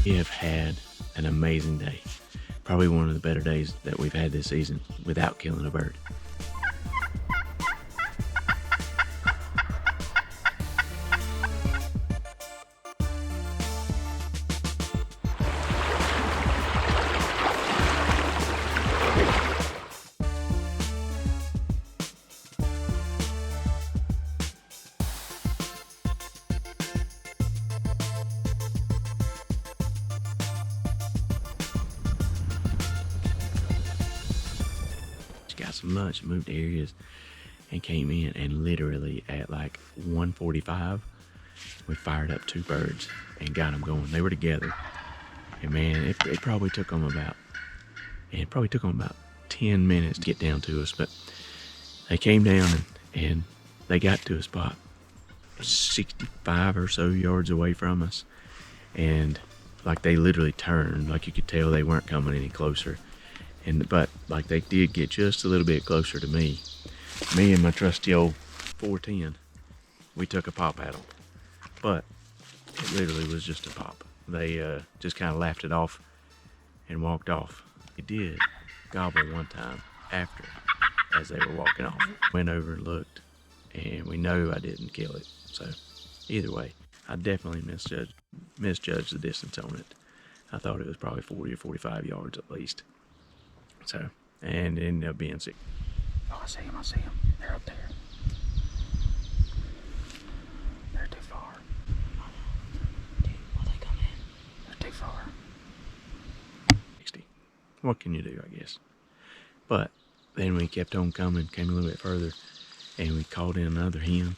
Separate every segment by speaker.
Speaker 1: We have had an amazing day. Probably one of the better days that we've had this season without killing a bird. Got some lunch, moved areas, and came in, and literally at like 1:45 we fired up 2 birds and got them going. They were together, and man, it probably took them about 10 minutes to get down to us, but they came down and they got to a spot 65 or so yards away from us, and like they literally turned, like you could tell they weren't coming any closer. But like they did get just a little bit closer to me. Me and my trusty old 410, we took a pop at them, but it literally was just a pop. They just kind of laughed it off and walked off. They did gobble one time after, as they were walking off. Went over and looked, and we know I didn't kill it. So either way, I definitely misjudged the distance on it. I thought it was probably 40 or 45 yards at least. So, and it ended up being 6.
Speaker 2: Oh, I see them. They're up there. They're too far. Dude, will they come in? They're too far.
Speaker 1: 60. What can you do, I guess? But then we kept on coming, came a little bit further, and we called in another hen.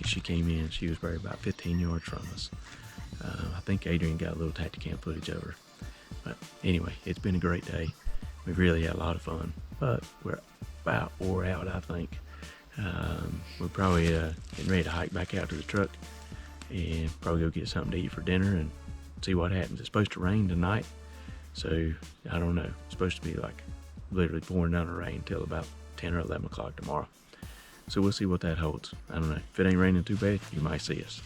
Speaker 1: She came in, she was probably about 15 yards from us. I think Adrian got a little Tacticam footage of her. But anyway, it's been a great day. We've really had a lot of fun, but we're about wore out, I think. We're probably getting ready to hike back out to the truck and probably go get something to eat for dinner and see what happens. It's supposed to rain tonight, so I don't know. It's supposed to be like literally pouring down the rain until about 10 or 11 o'clock tomorrow. So we'll see what that holds. I don't know. If it ain't raining too bad, you might see us.